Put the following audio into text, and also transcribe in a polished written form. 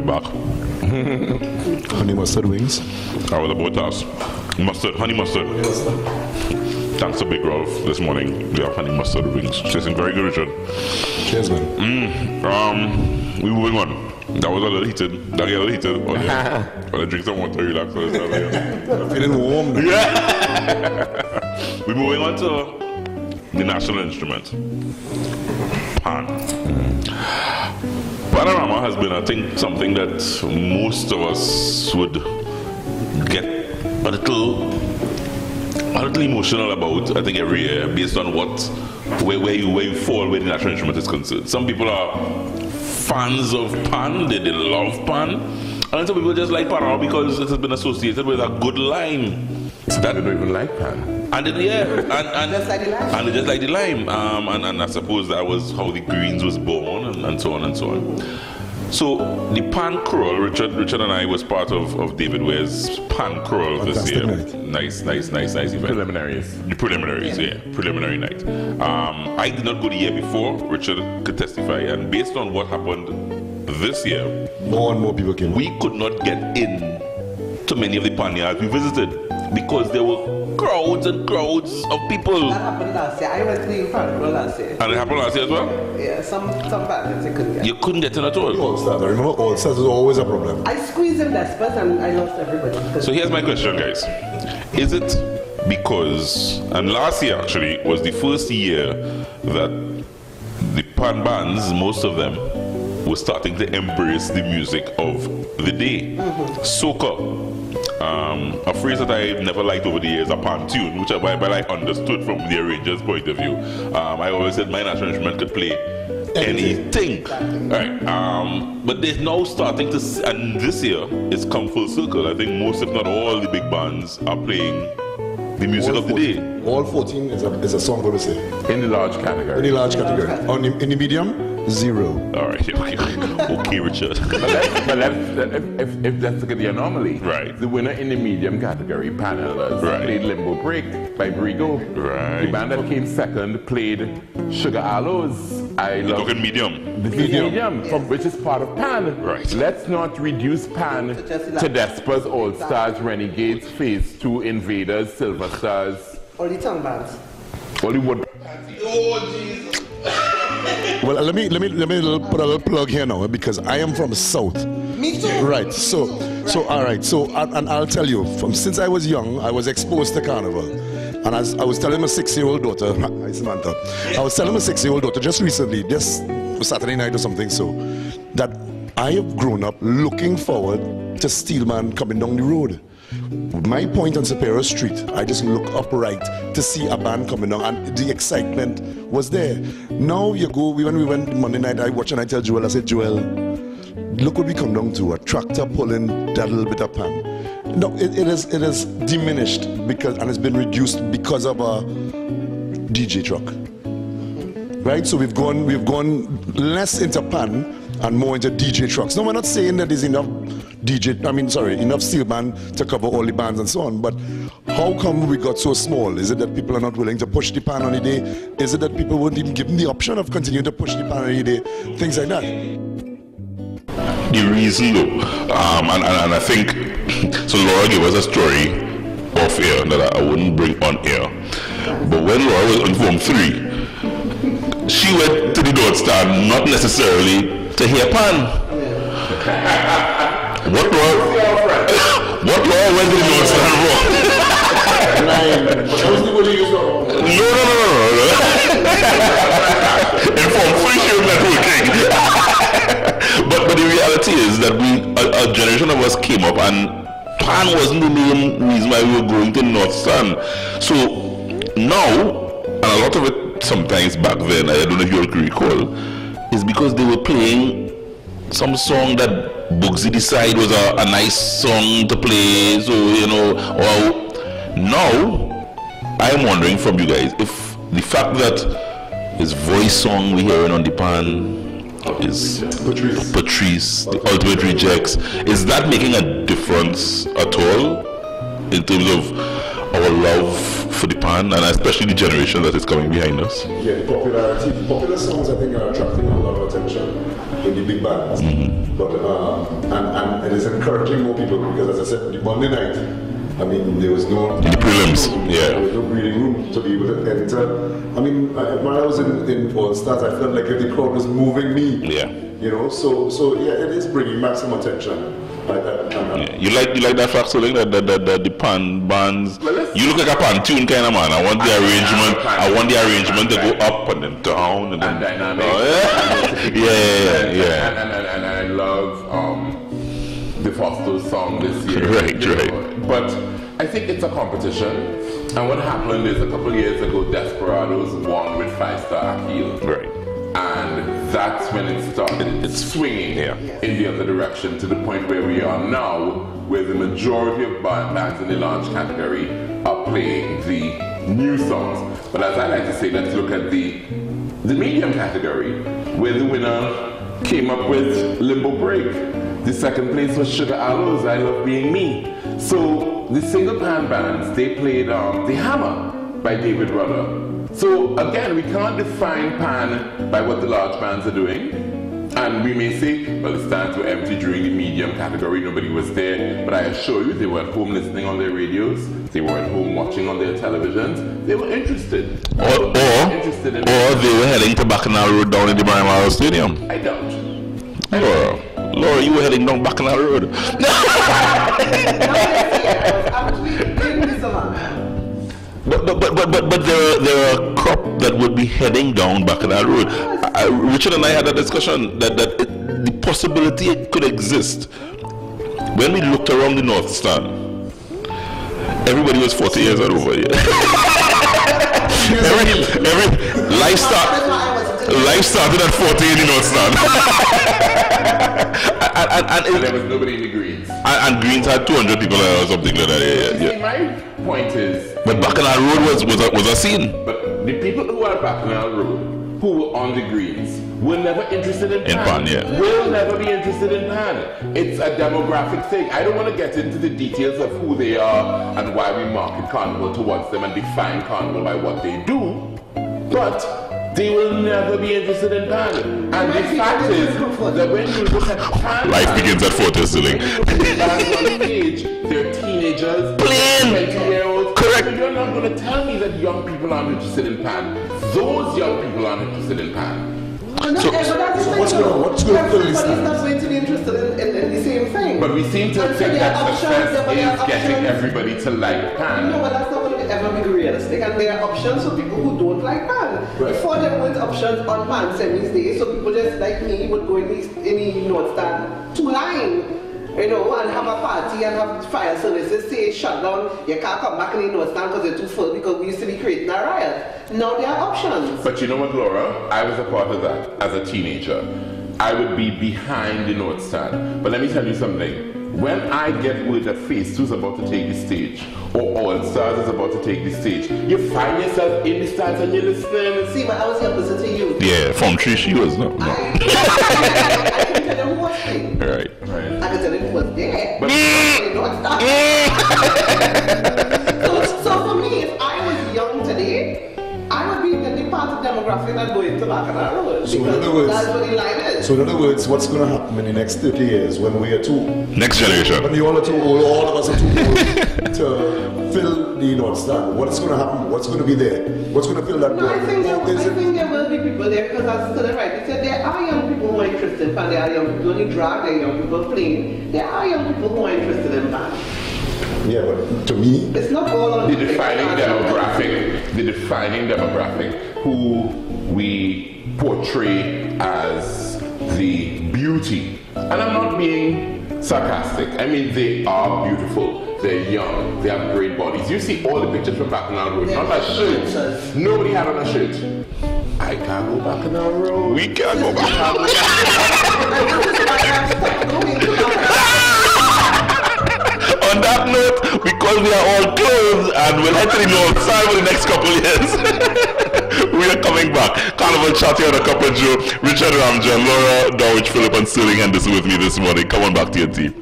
back. Honey mustard wings. I was about to ask. Mustard, honey mustard. Thanks to Big Rolph this morning. We have honey mustard wings. Tasting very good, Richard. Cheers, man. We moving on. That was a little heated. That get a little heated. But I drink some water, relax. I'm feeling warm. Yeah. We're moving on to the national instrument. Pan. Panorama has been, I think, something that most of us would get a little emotional about, I think, every year, based on where you fall where the national instrument is concerned. Some people are fans of Pan, they love Pan, and some people just like Panorama because it has been associated with a good line. That they don't even like Pan. And then, and just like the lime. And they just like the lime. And I suppose that was how the Greens was born, and so on and so on. So the Pan Crawl, Richard and I was part of David Ware's Pan Crawl this year. Nice event. Preliminaries. The preliminaries, yeah. Preliminary night. I did not go the year before. Richard could testify. And based on what happened this year, more and more people came. We could not get in to many of the pan yards we visited because there were crowds and crowds of people. That happened last year. I went to the Carnival last year. And it happened last year as well? Yeah, some bands I couldn't get. You couldn't get in at all? All-Stars. I remember All-Stars was always a problem. I squeezed in Despot and I lost everybody. So here's my question, guys. Is it because, and last year actually was the first year that the pan bands, most of them, were starting to embrace the music of the day. Soca. A phrase that I never liked over the years, a pan tune, which I understood from the arranger's point of view. I always said my national instrument could play anything. Right. But they're now starting to, and this year it's come full circle. I think most, if not all, the big bands are playing the music of the day. All 14 is a song, what we say? In the large category. In the large category. In the medium, 0. All right, okay, Richard. but if that's the anomaly, right? The winner in the medium category, Panellas, played Limbo Break by Brigo. Right. The band that came second played Sugar Aloes. You're talking medium. The medium, which is part of Pan. Right. Let's not reduce Pan to Despa's All-Stars, Renegades, Phase 2, Invaders, Silver Stars. All the tongue bands. All the wood. Oh, Jesus. Well, let me put a little plug here now because I am from South. Me too. Right. So all right. So and I'll tell you, since I was young, I was exposed to Carnival, and I was telling my 6-year-old daughter, hi Samantha, I was telling my 6-year-old daughter just recently, just Saturday night or something, so that I have grown up looking forward to Steelman coming down the road. My point on Superior Street, I just look upright to see a band coming down, and the excitement was there. Now you go, when we went Monday night, I watch and I tell Joel, I said, Joel, look what we come down to, a tractor pulling that little bit of pan. No, it is diminished and it's been reduced because of a DJ truck. Right, so we've gone less into pan and more into DJ trucks. No, we're not saying that there's enough enough steel band to cover all the bands and so on, but how come we got so small? Is it that people are not willing to push the pan on the day? Is it that people won't even give them the option of continuing to push the pan on the day? Things like that. The reason though, and I think, so Laura gave us a story off air that I wouldn't bring on air, but when Laura was on Form 3, she went to the North Stand not necessarily to hear pan. What Laura went to the North Stand for? No. In Form 3 she was networking. But the reality is that a generation of us came up and pan wasn't the main reason why we were going to North Stand. So now, and a lot of it sometimes back then, I don't know if you all can recall, is because they were playing some song that Bugsy decided was a nice song to play. So, or now, I'm wondering from you guys if the fact that his voice song we're hearing on the pan is Patrice, the Ultimate Rejects, is that making a difference at all in terms of our love for the pan, and especially the generation that is coming behind us? Yeah, popular songs I think are attracting a lot of attention. with the big bands. But and it is encouraging more people because, as I said, the Monday night, I mean, there was no prelims, there was no breathing room to be able to enter. I mean, when I was in All Stars, I felt like the crowd was moving me. Yeah. You know, so yeah, it is bringing maximum attention. You like that fact, so like that the pan bands. You look like a pan tune kind of man. I want the arrangement. I want the arrangement to go up and then down and then dynamic. Yeah. And I love the Foster's song this year. Right. But I think it's a competition. And what happened is a couple of years ago, Desperados won with 5-star Akil. Right. And that's when it started. It's swinging in the other direction to the point where we are now, where the majority of bands in the launch category are playing the new songs. But as I like to say, let's look at the medium category, where the winner came up with Limbo Break. The second place was Sugar Aloes, I Love Being Me. So the single pan bands, they played The Hammer by David Rudder. So again, we can't define pan by what the large bands are doing. And we may say, well, the stands were empty during the medium category, nobody was there. But I assure you, they were at home listening on their radios, they were at home watching on their televisions, they were interested. Or they were heading to Bacchanal Road down in the Marimaro Stadium. I don't. Laura, you were heading down Bacchanal Road. But there are a crop that would be heading down Bacchanal Road. Richard and I had a discussion that the possibility could exist. When we looked around the North Stand, everybody was 40 years and over here. every life started at 40 in the North Stand. and there was nobody in the Greens. And Greens had 200 people or something like that. See, my point is, but Bacchanal Road was a scene. But the people who are at Bacchanal Road, who were on the Greens, were never interested in pan. Will never be interested in pan. It's a demographic thing. I don't want to get into the details of who they are and why we market Carnival towards them and define Carnival by what they do, but they will never be interested in pan. And the fact is that when you look at pan, life begins at 40 ceiling. Bands on stage, they're teenagers, 20-year-olds. Correct. So you're not going to tell me that young people aren't interested in pan. Those young people aren't interested in pan. So what's going to fill this Everybody's not going to be interested in the same thing. But we seem to think that success is getting everybody to like pan. No, but that's not going to ever be realistic. And there are options for people who don't like pan. Right. Before there weren't options on pan semis days, so people just like me would go in the North Stand to line. You know, and have a party and have fire services say shut down, you can't come back in the North Stand because you're too full, because we used to be creating a riot. Now there are options. But you know what, Laura? I was a part of that as a teenager. I would be behind the North Stand. But let me tell you something. When I get word that Phase 2 is about to take the stage, or All Stars is about to take the stage, you find yourself in the stands and you're listening. See, but I was the opposite to you. Yeah, from Tree she was no. I can tell you who was there. Right. I can tell you who was there. But so for me, if I was young today, I would be in the part of demographic and go into Bacchanal Road. So in other words, that's what the line is. So in other words, what's going to happen in the next 30 years when we are next generation? When you all are too old, all of us are too old to fill the North Stand. What's going to happen? What's going to be there? What's going to fill that No, void? I think there will be people there, because as Scott right, he said there are young people who are interested in pan, there are young people in drag, there are young people playing, there are young people who are interested in pan. Yeah, but to me, it's not all on the defining demographic who we portray as the beauty. And I'm not being sarcastic. I mean, they are beautiful. They're young. They have great bodies. You see all the pictures from Bacchanal Road. Not a shirt. Nobody had on a shirt. I can't go Bacchanal Road. We can't go back. On that note, because we are all closed and we'll head to the North Side for the next couple of years, we are coming back. Carnival chatting on a cup of Joe, Richard Ramjohn, Laura, Dowrich-Phillips and Sterling Henderson with me this morning. Come on back to your team.